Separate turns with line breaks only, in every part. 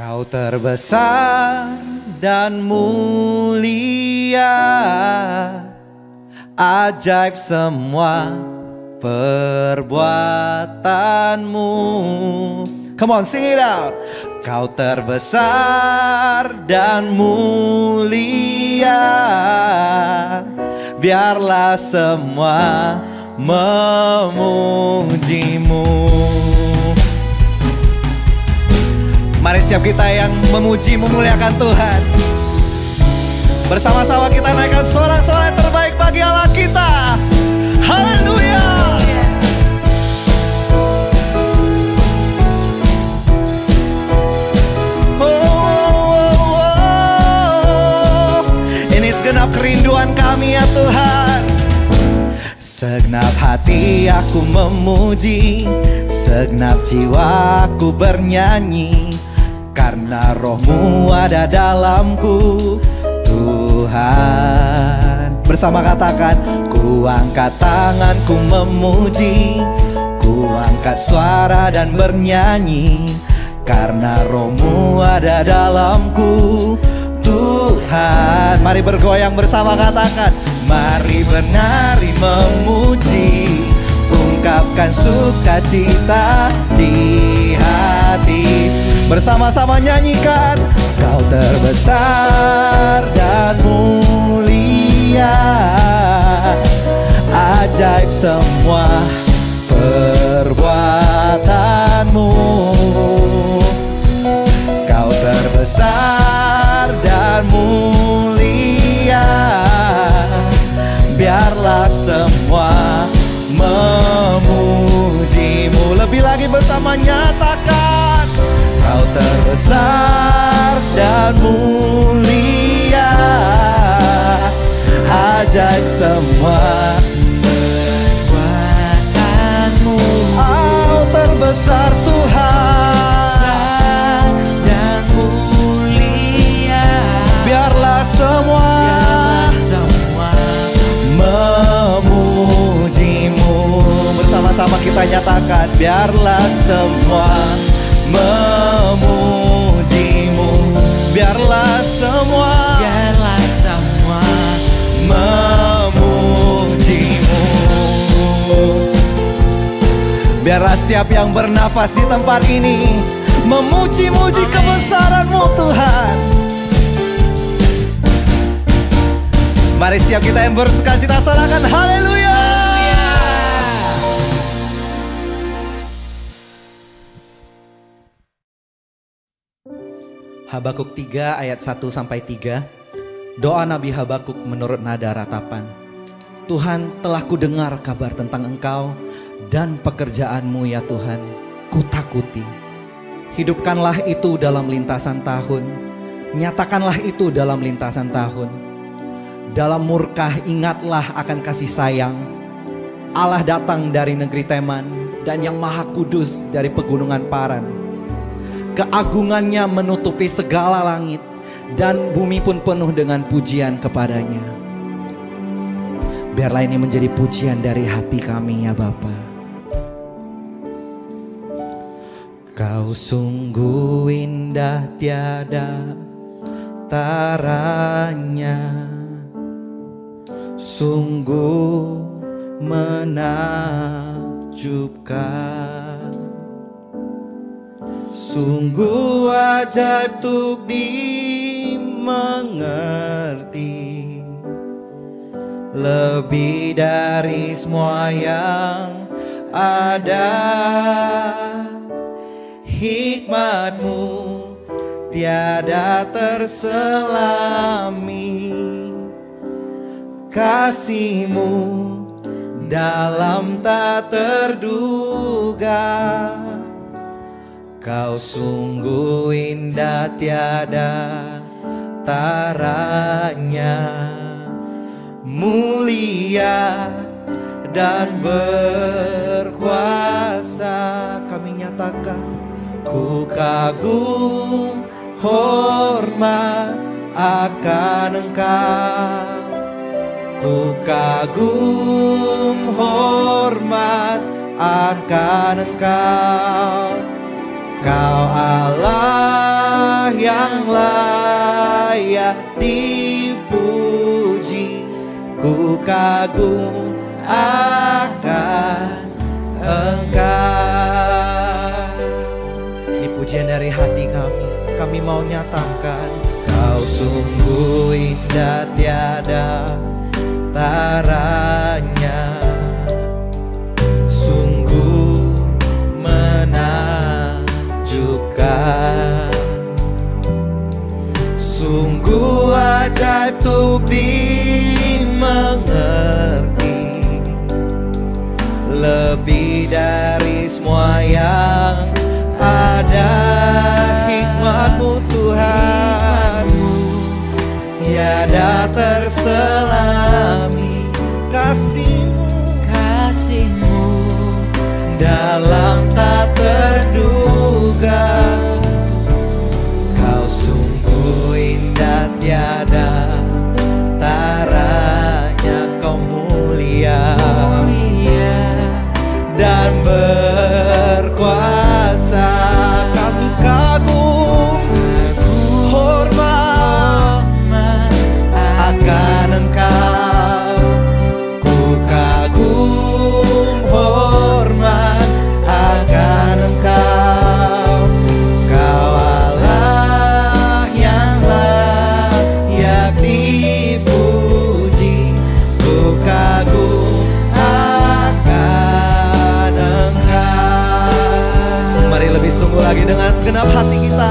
Kau terbesar dan mulia, ajaib semua perbuatanmu. Come on, sing it out. Kau terbesar dan mulia, biarlah semua memujimu. Mari setiap kita yang memuji, memuliakan Tuhan, bersama-sama kita naikkan sorak-sorai terbaik bagi Allah kita. Haleluya. Ini segenap kerinduan kami ya Tuhan. Segenap hati aku memuji, segenap jiwaku bernyanyi, karena roh-Mu ada dalamku Tuhan. Bersama katakan, ku angkat tanganku memuji, ku angkat suara dan bernyanyi, karena roh-Mu ada dalamku Tuhan. Mari bergoyang bersama katakan, mari menari memuji, ungkapkan sukacita di hati. Bersama-sama nyanyikan, Kau terbesar dan mulia, ajaib semua perbuatanmu. Kau terbesar dan mulia, biarlah semua memujimu. Lebih lagi bersama nyatakan, Kau terbesar dan mulia, ajaib semua perbuatanmu. Kau terbesar Tuhan dan mulia, biarlah semua memujimu. Bersama-sama kita nyatakan, biarlah semua memujimu, biarlah semua memujimu. Biarlah setiap yang bernafas di tempat ini memuji-muji kebesaran-Mu Tuhan. Mari setiap kita yang bersukacita sorakan haleluya. Habakuk 3 ayat 1-3. Doa Nabi Habakuk menurut nada ratapan. Tuhan, telah kudengar kabar tentang Engkau dan pekerjaan-Mu ya Tuhan. Kutakuti. Hidupkanlah itu dalam lintasan tahun. Nyatakanlah itu dalam lintasan tahun. Dalam murka ingatlah akan kasih sayang. Allah datang dari negeri Teman, dan yang maha kudus dari pegunungan Paran. Keagungannya menutupi segala langit, dan bumi pun penuh dengan pujian kepadanya. Biarlah ini menjadi pujian dari hati kami ya Bapa. Kau sungguh indah tiada taranya, sungguh menakjubkan, sungguh ajaib untuk dimengerti, lebih dari semua yang ada. Hikmat-Mu tiada terselami, kasih-Mu dalam tak terduga. Kau sungguh indah tiada taranya, mulia dan berkuasa. Kami nyatakan, ku kagum hormat akan Engkau. Ku kagum hormat akan Engkau. Kau Allah ku kagum akan Engkau. Ini pujian dari hati kami mau nyatakan Kau sungguh indah tiada taranya, sungguh menakjubkan, sungguh ajaib untuk dimengerti, lebih dari semua yang ada. Hikmat-Mu Tuhan tiada terselami, kasih-Mu dalam tak terduga. Kau sungguh indah tiada taranya, Kau mulia dan berkuasa. Kami kagum hormat akan Engkau. Ku kagum hormat akan Engkau. Kau Allah yang layak dipuji. Ku kagum akan Engkau. Mari lebih sungguh lagi dengan segenap hati kita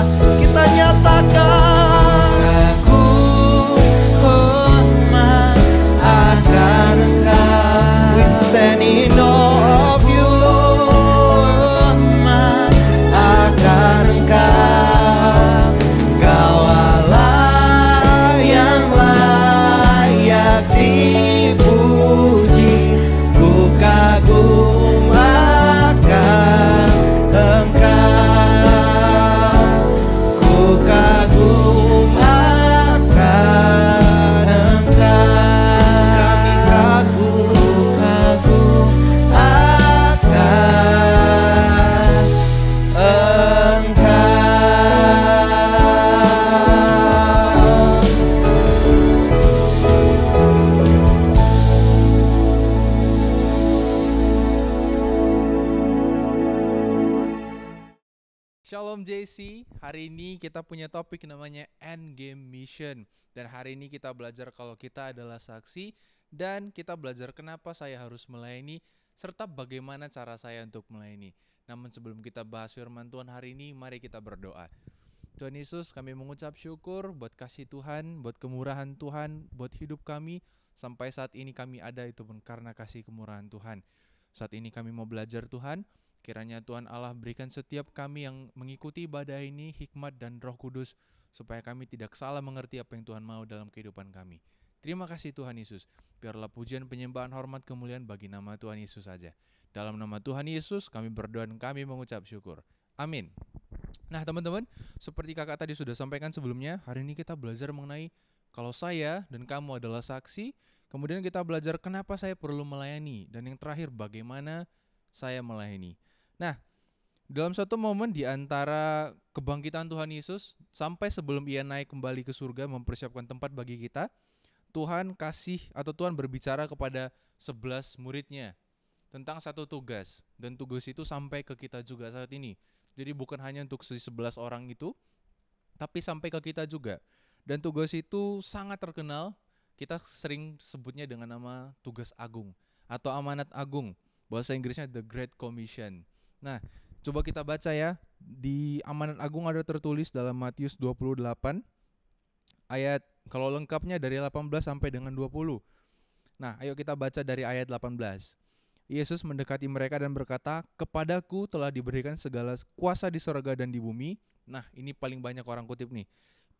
nyatakan kagum hormat akan Engkau. We stand in awe of You Lord. Hormat akan Engkau. Kau Allah yang layak dipuji. Ku kagum akan Engkau. Ku kagum akan Engkau. Kami kagum akan Engkau.
Shalom JC, hari ini kita punya topik namanya Endgame Mission. Dan hari ini kita belajar kalau kita adalah saksi, dan kita belajar kenapa saya harus melayani, serta bagaimana cara saya untuk melayani. Namun sebelum kita bahas firman Tuhan hari ini, mari kita berdoa. Tuhan Yesus, kami mengucap syukur buat kasih Tuhan, buat kemurahan Tuhan, buat hidup kami. Sampai saat ini kami ada itu pun karena kasih kemurahan Tuhan. Saat ini kami mau belajar Tuhan. Kiranya Tuhan Allah berikan setiap kami yang mengikuti ibadah ini hikmat dan Roh Kudus, supaya kami tidak salah mengerti apa yang Tuhan mau dalam kehidupan kami. Terima kasih Tuhan Yesus. Biarlah pujian, penyembahan, hormat, kemuliaan bagi nama Tuhan Yesus saja. Dalam nama Tuhan Yesus kami berdoa dan kami mengucap syukur. Amin. Nah teman-teman, seperti kakak tadi sudah sampaikan sebelumnya, hari ini kita belajar mengenai kalau saya dan kamu adalah saksi. Kemudian kita belajar kenapa saya perlu melayani. Dan yang terakhir, bagaimana saya melayani. Nah, dalam suatu momen di antara kebangkitan Tuhan Yesus sampai sebelum Ia naik kembali ke surga mempersiapkan tempat bagi kita, Tuhan berbicara kepada 11 muridnya tentang satu tugas. Dan tugas itu sampai ke kita juga saat ini. Jadi bukan hanya untuk 11 orang itu, tapi sampai ke kita juga. Dan tugas itu sangat terkenal, kita sering sebutnya dengan nama tugas agung atau amanat agung. Bahasa Inggrisnya The Great Commission. Nah, coba kita baca ya. Di amanat agung ada tertulis dalam Matius 28 ayat, kalau lengkapnya dari 18 sampai dengan 20. Nah, ayo kita baca dari ayat 18. Yesus mendekati mereka dan berkata, "Kepadaku telah diberikan segala kuasa di sorga dan di bumi." Nah, ini paling banyak orang kutip nih.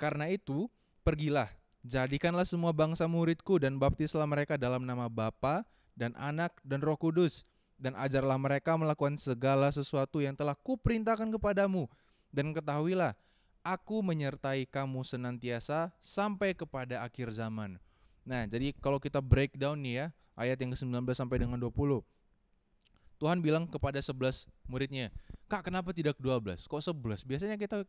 "Karena itu, pergilah, jadikanlah semua bangsa muridku dan baptislah mereka dalam nama Bapa dan Anak dan Roh Kudus. Dan ajarlah mereka melakukan segala sesuatu yang telah kuperintahkan kepadamu. Dan ketahuilah, aku menyertai kamu senantiasa sampai kepada akhir zaman." Nah, jadi kalau kita breakdown nih ya, ayat yang ke-19 sampai dengan 20. Tuhan bilang kepada 11 muridnya, "Kak, kenapa tidak 12? Kok 11? Biasanya kita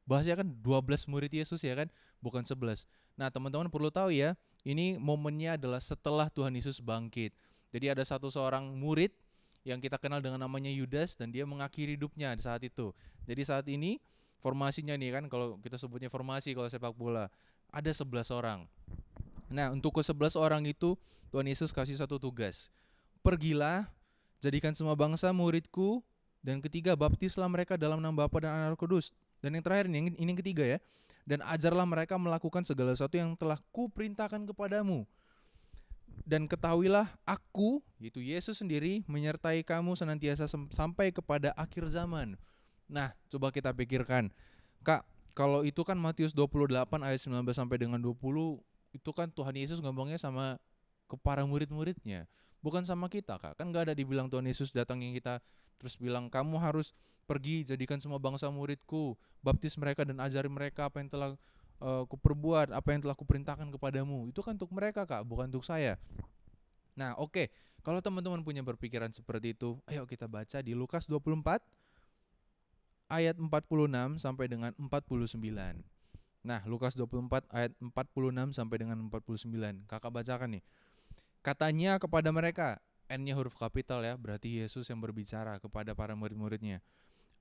bahasnya kan 12 murid Yesus ya kan, bukan 11. Nah, teman-teman perlu tahu ya, Ini momennya adalah setelah Tuhan Yesus bangkit. Jadi ada seorang murid yang kita kenal dengan namanya Yudas, dan dia mengakhiri hidupnya di saat itu. Jadi saat ini formasinya nih kan, kalau kita sebutnya formasi kalau sepak bola, ada 11 orang. Nah, untuk ke-11 orang itu Tuhan Yesus kasih satu tugas. Pergilah, jadikan semua bangsa muridku, dan ketiga, baptislah mereka dalam nama Bapa dan Anak dan Roh Kudus. Dan yang terakhir ini yang ketiga ya, dan ajarlah mereka melakukan segala sesuatu yang telah kuperintahkan kepadamu. Dan ketahuilah aku, yaitu Yesus sendiri, menyertai kamu senantiasa sampai kepada akhir zaman. Nah, coba kita pikirkan. Kak, kalau itu kan Matius 28 ayat 19 sampai dengan 20, itu kan Tuhan Yesus ngomongnya sama ke para murid-muridnya, bukan sama kita, Kak. Kan gak ada dibilang Tuhan Yesus datangin kita terus bilang kamu harus pergi jadikan semua bangsa muridku, baptis mereka dan ajari mereka apa yang telah kuperbuat, apa yang telah kuperintahkan kepadamu. Itu kan untuk mereka, Kak, bukan untuk saya. Nah, oke. Kalau teman-teman punya berpikiran seperti itu, ayo kita baca di Lukas 24 ayat 46 sampai dengan 49. Nah, Lukas 24 ayat 46 sampai dengan 49. Kakak bacakan nih. Katanya kepada mereka, N-nya huruf kapital ya, berarti Yesus yang berbicara kepada para murid-muridnya.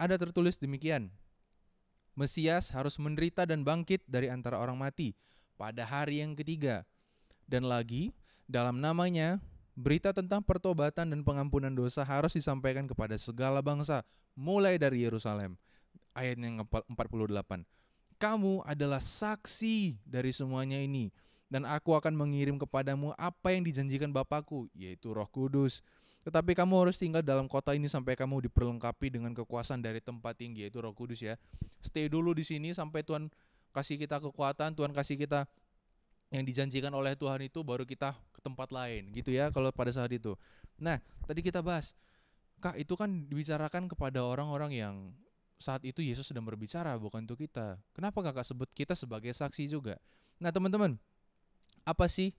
Ada tertulis demikian, Mesias harus menderita dan bangkit dari antara orang mati pada hari yang ketiga. Dan lagi, dalam namanya, berita tentang pertobatan dan pengampunan dosa harus disampaikan kepada segala bangsa, mulai dari Yerusalem. Ayat yang 48. Kamu adalah saksi dari semuanya ini, dan aku akan mengirim kepadamu apa yang dijanjikan Bapakku, yaitu Roh Kudus. Tetapi kamu harus tinggal dalam kota ini sampai kamu diperlengkapi dengan kekuasaan dari tempat tinggi, yaitu Roh Kudus ya. Stay dulu di sini sampai Tuhan kasih kita kekuatan, Tuhan kasih kita yang dijanjikan oleh Tuhan itu, baru kita ke tempat lain gitu ya kalau pada saat itu. Nah, tadi kita bahas, Kak, itu kan dibicarakan kepada orang-orang yang saat itu Yesus sedang berbicara, bukan untuk kita. Kenapa Kakak sebut kita sebagai saksi juga? Nah, teman-teman, apa sih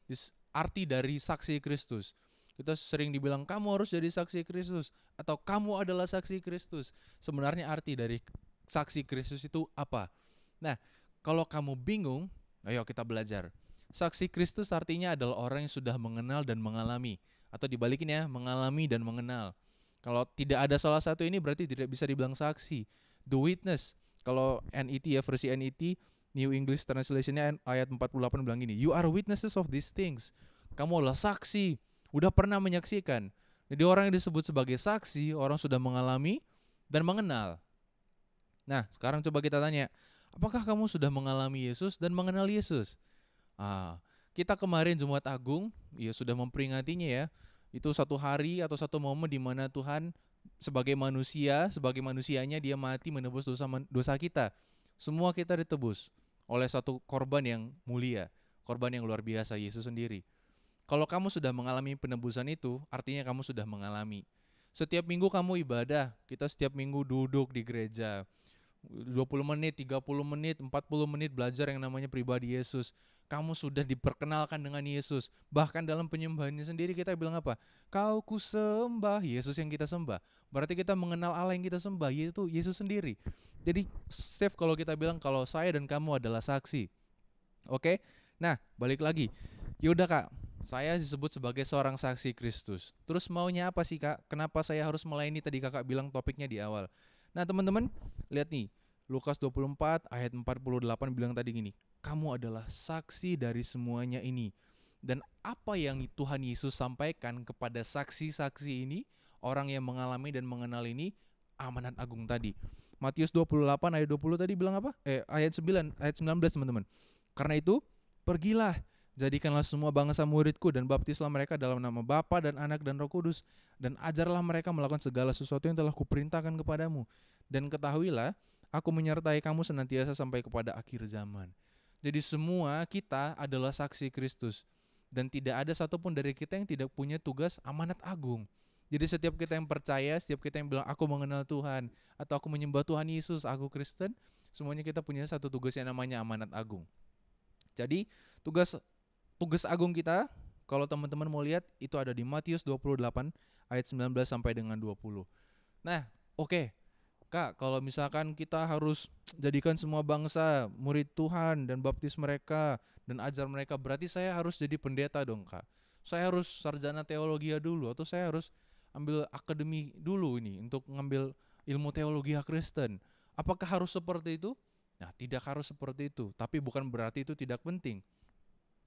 arti dari saksi Kristus? Kita sering dibilang kamu harus jadi saksi Kristus atau kamu adalah saksi Kristus. Sebenarnya arti dari saksi Kristus itu apa? Nah, kalau kamu bingung, ayo kita belajar. Saksi Kristus artinya adalah orang yang sudah mengenal dan mengalami, atau dibalikin ya, mengalami dan mengenal. Kalau tidak ada salah satu ini berarti tidak bisa dibilang saksi. The witness. Kalau NET ya, versi NET New English Translation-nya ayat 48 bilang gini, you are witnesses of these things. Kamu adalah saksi, udah pernah menyaksikan. Jadi orang yang disebut sebagai saksi, orang sudah mengalami dan mengenal. Nah, sekarang coba kita tanya, apakah kamu sudah mengalami Yesus dan mengenal Yesus? Kita kemarin Jumat Agung, ya sudah memperingatinya ya. Itu satu hari atau satu momen di mana Tuhan sebagai manusia, sebagai manusianya dia mati menebus dosa kita. Semua kita ditebus oleh satu korban yang mulia, korban yang luar biasa, Yesus sendiri. Kalau kamu sudah mengalami penebusan itu, artinya kamu sudah mengalami. Setiap minggu kamu ibadah, kita setiap minggu duduk di gereja, 20 menit, 30 menit, 40 menit belajar yang namanya pribadi Yesus. Kamu sudah diperkenalkan dengan Yesus. Bahkan dalam penyembahannya sendiri kita bilang apa? Kau ku sembah, Yesus yang kita sembah. Berarti kita mengenal Allah yang kita sembah, yaitu Yesus sendiri. Jadi safe kalau kita bilang kalau saya dan kamu adalah saksi. Oke? Nah, balik lagi. Yaudah Kak, saya disebut sebagai seorang saksi Kristus. Terus maunya apa sih Kak? Kenapa saya harus melayani? Tadi Kakak bilang topiknya di awal. Nah teman-teman, lihat nih, Lukas 24 ayat 48 bilang tadi gini, kamu adalah saksi dari semuanya ini. Dan apa yang Tuhan Yesus sampaikan kepada saksi-saksi ini, orang yang mengalami dan mengenal ini, amanat agung tadi. Matius 28 ayat 20 tadi bilang apa? Ayat 19 teman-teman. Karena itu, pergilah, jadikanlah semua bangsa muridku dan baptislah mereka dalam nama Bapa dan Anak dan Roh Kudus, dan ajarlah mereka melakukan segala sesuatu yang telah kuperintahkan kepadamu. Dan ketahuilah, aku menyertai kamu senantiasa sampai kepada akhir zaman. Jadi semua kita adalah saksi Kristus. Dan tidak ada satupun dari kita yang tidak punya tugas amanat agung. Jadi setiap kita yang percaya, setiap kita yang bilang aku mengenal Tuhan, atau aku menyembah Tuhan Yesus, aku Kristen, semuanya kita punya satu tugas yang namanya amanat agung. Jadi tugas agung kita, kalau teman-teman mau lihat, itu ada di Matius 28 ayat 19 sampai dengan 20. Nah, oke. Kak, kalau misalkan kita harus jadikan semua bangsa murid Tuhan dan baptis mereka dan ajar mereka, berarti saya harus jadi pendeta dong, Kak. Saya harus sarjana teologi dulu atau saya harus ambil akademi dulu ini untuk ngambil ilmu teologi Kristen. Apakah harus seperti itu? Nah, tidak harus seperti itu, tapi bukan berarti itu tidak penting.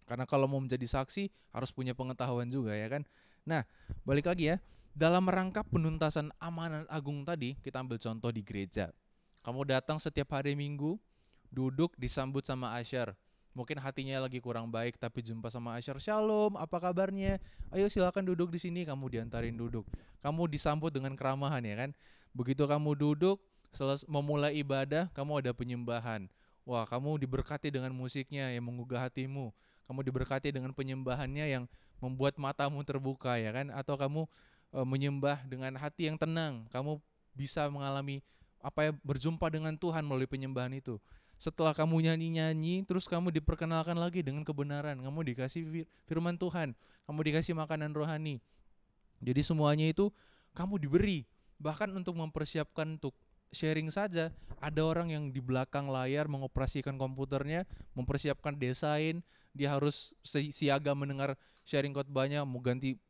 Karena kalau mau menjadi saksi harus punya pengetahuan juga ya kan. Nah, balik lagi ya. Dalam rangka penuntasan amanat agung tadi, kita ambil contoh di gereja. Kamu datang setiap hari Minggu, duduk disambut sama Asher. Mungkin hatinya lagi kurang baik tapi jumpa sama Asher, "Shalom, apa kabarnya? Ayo silakan duduk di sini." Kamu diantarin duduk. Kamu disambut dengan keramahan ya kan. Begitu kamu duduk, memulai ibadah, kamu ada penyembahan. Wah, kamu diberkati dengan musiknya yang menggugah hatimu. Kamu diberkati dengan penyembahannya yang membuat matamu terbuka ya kan, atau kamu menyembah dengan hati yang tenang. Kamu bisa mengalami berjumpa dengan Tuhan melalui penyembahan itu. Setelah kamu nyanyi-nyanyi, terus kamu diperkenalkan lagi dengan kebenaran. Kamu dikasih firman Tuhan, kamu dikasih makanan rohani. Jadi semuanya itu kamu diberi. Bahkan untuk mempersiapkan untuk sharing saja, ada orang yang di belakang layar mengoperasikan komputernya, mempersiapkan desain. Dia harus siaga mendengar sharing khotbahnya, mau ganti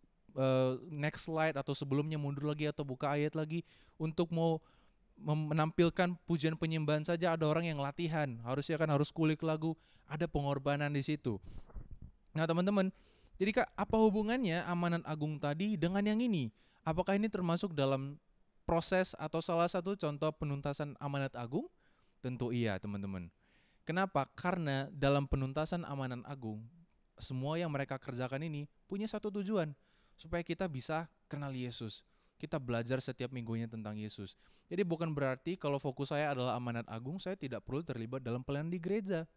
next slide atau sebelumnya mundur lagi atau buka ayat lagi. Untuk mau menampilkan pujian penyembahan saja ada orang yang latihan, harusnya kan harus kulik lagu, ada pengorbanan di situ. Nah teman-teman, jadi Kak, apa hubungannya amanat agung tadi dengan yang ini? Apakah ini termasuk dalam proses atau salah satu contoh penuntasan amanat agung? Tentu iya teman-teman. Kenapa? Karena dalam penuntasan amanat agung, semua yang mereka kerjakan ini punya satu tujuan, supaya kita bisa kenal Yesus. Kita belajar setiap minggunya tentang Yesus. Jadi bukan berarti kalau fokus saya adalah amanat agung, saya tidak perlu terlibat dalam pelayanan di gereja.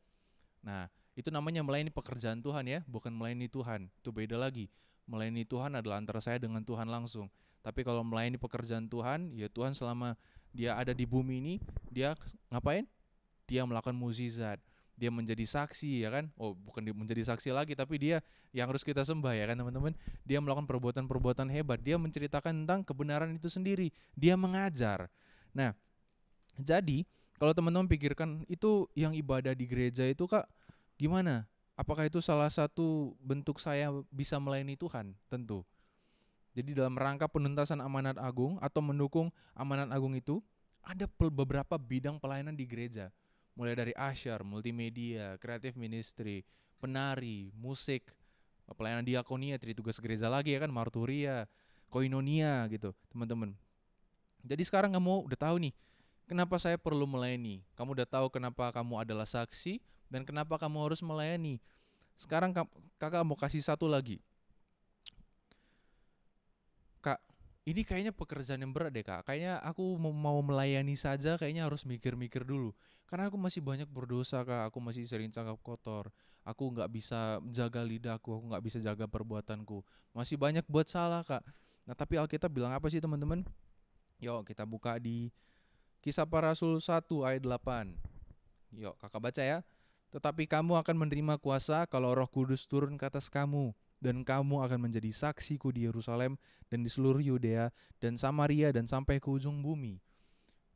Nah, itu namanya melayani pekerjaan Tuhan ya, bukan melayani Tuhan. Itu beda lagi. Melayani Tuhan adalah antara saya dengan Tuhan langsung. Tapi kalau melayani pekerjaan Tuhan, ya Tuhan selama dia ada di bumi ini, dia ngapain? Dia melakukan mukjizat. Dia menjadi saksi ya kan. Oh, bukan menjadi saksi lagi, tapi dia yang harus kita sembah ya kan teman-teman. Dia melakukan perbuatan-perbuatan hebat. Dia menceritakan tentang kebenaran itu sendiri. Dia mengajar. Nah, jadi kalau teman-teman pikirkan itu yang ibadah di gereja itu Kak, gimana? Apakah itu salah satu bentuk saya bisa melayani Tuhan? Tentu. Jadi dalam rangka penuntasan amanat agung atau mendukung amanat agung itu, ada beberapa bidang pelayanan di gereja. Mulai dari Asher, multimedia, creative ministry, penari, musik, pelayanan diakonia, tritugas gereja lagi ya kan, marturia, koinonia gitu teman-teman. Jadi sekarang kamu udah tahu nih, kenapa saya perlu melayani. Kamu udah tahu kenapa kamu adalah saksi dan kenapa kamu harus melayani. Sekarang kakak mau kasih satu lagi. Kak, ini kayaknya pekerjaan yang berat deh Kak. Kayaknya aku mau melayani saja kayaknya harus mikir-mikir dulu. Karena aku masih banyak berdosa Kak. Aku masih sering cakap kotor. Aku gak bisa jaga lidahku. Aku gak bisa jaga perbuatanku. Masih banyak buat salah Kak. Nah tapi Alkitab bilang apa sih teman-teman? Yuk kita buka di Kisah Para Rasul 1 ayat 8. Yuk kakak baca ya. Tetapi kamu akan menerima kuasa kalau Roh Kudus turun ke atas kamu. Dan kamu akan menjadi saksiku di Yerusalem dan di seluruh Yudea dan Samaria dan sampai ke ujung bumi.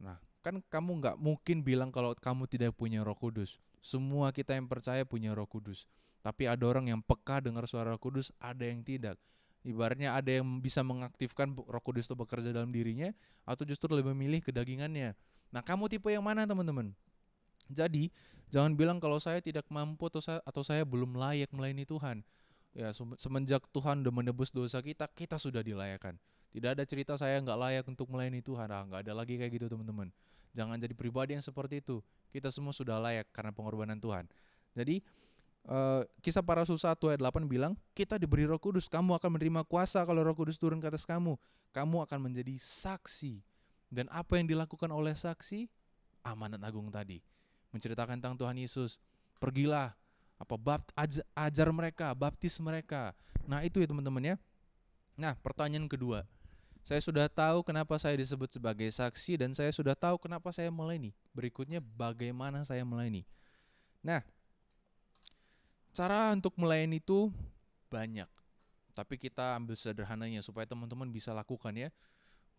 Nah, kan kamu gak mungkin bilang kalau kamu tidak punya Roh Kudus. Semua kita yang percaya punya Roh Kudus. Tapi ada orang yang peka dengar suara Roh Kudus, ada yang tidak. Ibaratnya ada yang bisa mengaktifkan Roh Kudus itu bekerja dalam dirinya, atau justru lebih memilih kedagingannya. Nah, kamu tipe yang mana teman-teman? Jadi, jangan bilang kalau saya tidak mampu atau saya belum layak melayani Tuhan. Ya, semenjak Tuhan udah menebus dosa kita, kita sudah dilayakkan. Tidak ada cerita saya nggak layak untuk melayani Tuhan. Nggak ada lagi kayak gitu teman-teman. Jangan jadi pribadi yang seperti itu. Kita semua sudah layak karena pengorbanan Tuhan. Jadi Kisah Para Rasul 1 ayat 8 bilang, kita diberi Roh Kudus. Kamu akan menerima kuasa kalau Roh Kudus turun ke atas kamu. Kamu akan menjadi saksi. Dan apa yang dilakukan oleh saksi? Amanat agung tadi. Menceritakan tentang Tuhan Yesus. Pergilah. Ajar mereka, baptis mereka. Nah itu ya teman-teman ya. Nah pertanyaan kedua, saya sudah tahu kenapa saya disebut sebagai saksi dan saya sudah tahu kenapa saya melayani. Berikutnya bagaimana saya melayani. Nah cara untuk melayani itu banyak, tapi kita ambil sederhananya supaya teman-teman bisa lakukan ya.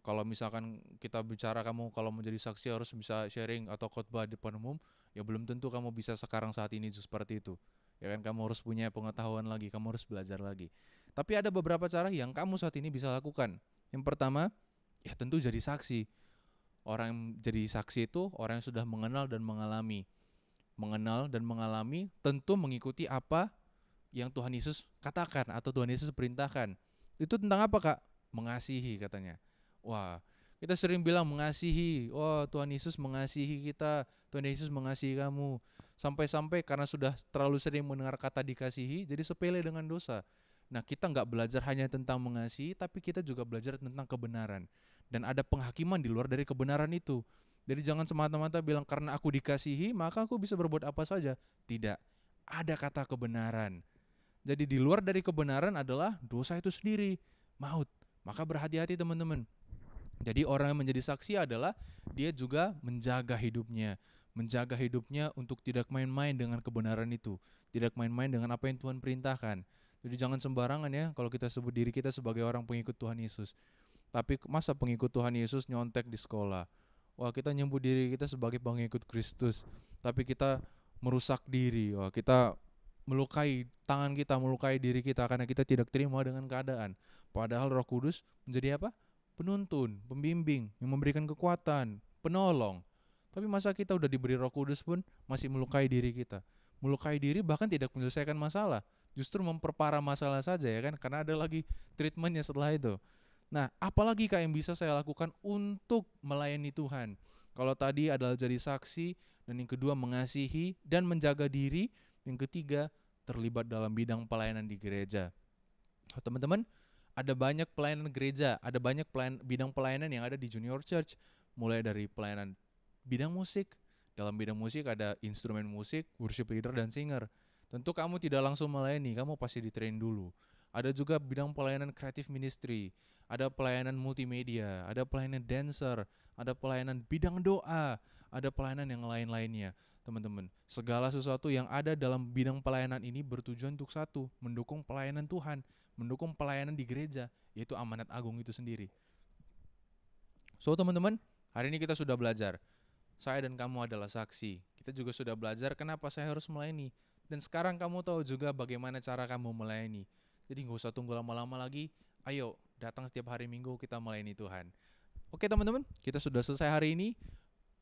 Kalau misalkan kita bicara kamu kalau menjadi saksi harus bisa sharing atau khotbah di depan umum, ya belum tentu kamu bisa sekarang saat ini seperti itu. Ya kan, kamu harus punya pengetahuan lagi, kamu harus belajar lagi. Tapi ada beberapa cara yang kamu saat ini bisa lakukan. Yang pertama, ya tentu jadi saksi. Orang yang jadi saksi itu orang yang sudah mengenal dan mengalami. Mengenal dan mengalami tentu mengikuti apa yang Tuhan Yesus katakan atau Tuhan Yesus perintahkan. Itu tentang apa, Kak? Mengasihi katanya. Wah, kita sering bilang mengasihi. Oh, Tuhan Yesus mengasihi kita. Tuhan Yesus mengasihi kamu. Sampai-sampai karena sudah terlalu sering mendengar kata dikasihi, jadi sepele dengan dosa. Nah, kita nggak belajar hanya tentang mengasihi, tapi kita juga belajar tentang kebenaran. Dan ada penghakiman di luar dari kebenaran itu. Jadi jangan semata-mata bilang karena aku dikasihi, maka aku bisa berbuat apa saja. Tidak, ada kata kebenaran. Jadi di luar dari kebenaran adalah dosa itu sendiri, maut. Maka berhati-hati teman-teman. Jadi orang yang menjadi saksi adalah dia juga menjaga hidupnya. Menjaga hidupnya untuk tidak main-main dengan kebenaran itu. Tidak main-main dengan apa yang Tuhan perintahkan. Jadi jangan sembarangan ya kalau kita sebut diri kita sebagai orang pengikut Tuhan Yesus. Tapi masa pengikut Tuhan Yesus nyontek di sekolah? Wah, kita nyebut diri kita sebagai pengikut Kristus, tapi kita merusak diri. Wah, kita melukai tangan kita, melukai diri kita karena kita tidak terima dengan keadaan. Padahal Roh Kudus menjadi apa? Penuntun, pembimbing, yang memberikan kekuatan, penolong. Tapi masa kita udah diberi Roh Kudus pun masih melukai diri kita. Melukai diri bahkan tidak menyelesaikan masalah, justru memperparah masalah saja ya kan, karena ada lagi treatmentnya setelah itu. Nah, apalagi Kak yang bisa saya lakukan untuk melayani Tuhan? Kalau tadi adalah jadi saksi, dan yang kedua mengasihi dan menjaga diri, yang ketiga terlibat dalam bidang pelayanan di gereja. Teman-teman, ada banyak pelayanan gereja, ada banyak bidang pelayanan yang ada di Junior Church, mulai dari pelayanan bidang musik. Dalam bidang musik ada instrumen musik, worship leader, dan singer. Tentu kamu tidak langsung melayani, kamu pasti di-train dulu. Ada juga bidang pelayanan creative ministry, ada pelayanan multimedia, ada pelayanan dancer, ada pelayanan bidang doa, ada pelayanan yang lain-lainnya. Teman-teman, segala sesuatu yang ada dalam bidang pelayanan ini bertujuan untuk satu, mendukung pelayanan Tuhan, mendukung pelayanan di gereja, yaitu amanat agung itu sendiri. So teman-teman, hari ini kita sudah belajar. Saya dan kamu adalah saksi. Kita juga sudah belajar kenapa saya harus melayani. Dan sekarang kamu tahu juga bagaimana cara kamu melayani. Jadi gak usah tunggu lama-lama lagi. Ayo, datang setiap hari Minggu kita melayani Tuhan. Oke teman-teman, kita sudah selesai hari ini.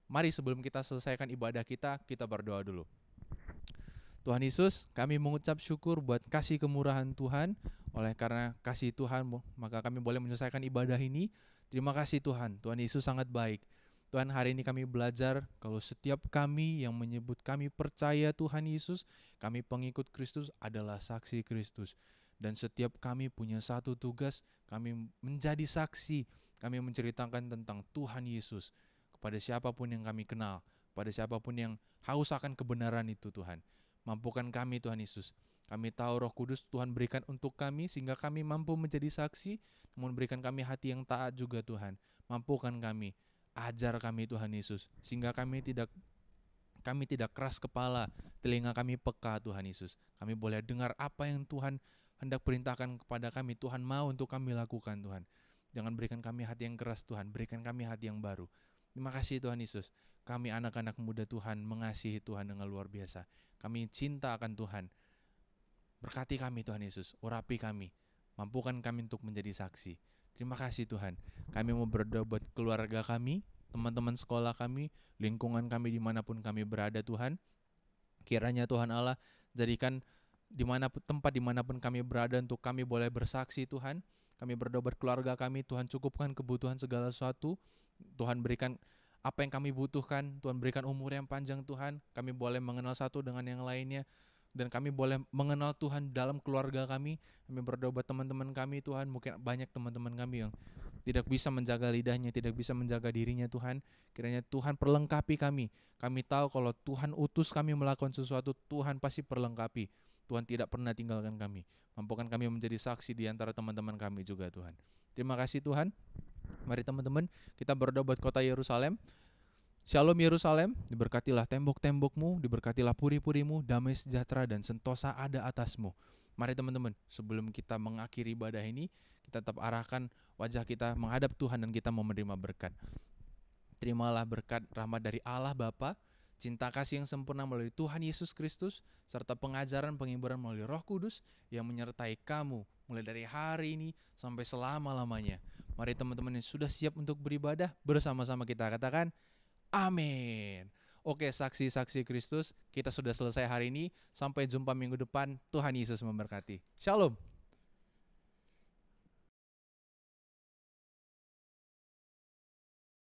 Mari sebelum kita selesaikan ibadah kita berdoa dulu. Tuhan Yesus, kami mengucap syukur buat kasih kemurahan Tuhan. Oleh karena kasih Tuhan, maka kami boleh menyelesaikan ibadah ini. Terima kasih Tuhan, Tuhan Yesus sangat baik. Tuhan, hari ini kami belajar kalau setiap kami yang menyebut kami percaya Tuhan Yesus, kami pengikut Kristus adalah saksi Kristus. Dan setiap kami punya satu tugas, kami menjadi saksi, kami menceritakan tentang Tuhan Yesus kepada siapapun yang kami kenal, kepada siapapun yang haus akan kebenaran itu Tuhan. Mampukan kami Tuhan Yesus. Kami tahu Roh Kudus Tuhan berikan untuk kami sehingga kami mampu menjadi saksi, namun berikan kami hati yang taat juga Tuhan. Mampukan kami, ajar kami Tuhan Yesus, sehingga kami tidak keras kepala, telinga kami peka Tuhan Yesus. Kami boleh dengar apa yang Tuhan hendak perintahkan kepada kami, Tuhan mau untuk kami lakukan Tuhan. Jangan berikan kami hati yang keras Tuhan, berikan kami hati yang baru. Terima kasih Tuhan Yesus. Kami anak-anak muda Tuhan mengasihi Tuhan dengan luar biasa. Kami cinta akan Tuhan. Berkati kami Tuhan Yesus, urapi kami, mampukan kami untuk menjadi saksi. Terima kasih Tuhan. Kami mau berdoa buat keluarga kami, teman-teman sekolah kami, lingkungan kami dimanapun kami berada Tuhan. Kiranya Tuhan Allah jadikan tempat dimanapun kami berada untuk kami boleh bersaksi Tuhan. Kami berdoa buat keluarga kami, Tuhan cukupkan kebutuhan segala sesuatu. Tuhan berikan apa yang kami butuhkan, Tuhan berikan umur yang panjang Tuhan. Kami boleh mengenal satu dengan yang lainnya. Dan kami boleh mengenal Tuhan dalam keluarga kami. Kami berdoa buat teman-teman kami Tuhan. Mungkin banyak teman-teman kami yang tidak bisa menjaga lidahnya, tidak bisa menjaga dirinya Tuhan. Kiranya Tuhan perlengkapi kami. Kami tahu kalau Tuhan utus kami melakukan sesuatu, Tuhan pasti perlengkapi. Tuhan tidak pernah tinggalkan kami. Mampukan kami menjadi saksi di antara teman-teman kami juga Tuhan. Terima kasih Tuhan. Mari teman-teman kita berdoa buat kota Yerusalem. Shalom Yerusalem, diberkatilah tembok-tembokmu, diberkatilah puri-purimu, damai sejahtera dan sentosa ada atasmu. Mari teman-teman, sebelum kita mengakhiri ibadah ini, kita tetap arahkan wajah kita menghadap Tuhan dan kita mau menerima berkat. Terimalah berkat rahmat dari Allah Bapa, cinta kasih yang sempurna melalui Tuhan Yesus Kristus, serta pengajaran penghiburan melalui Roh Kudus yang menyertai kamu mulai dari hari ini sampai selama-lamanya. Mari teman-teman yang sudah siap untuk beribadah, bersama-sama kita katakan, amin. Oke, saksi-saksi Kristus, kita sudah selesai hari ini. Sampai jumpa minggu depan. Tuhan Yesus memberkati. Shalom.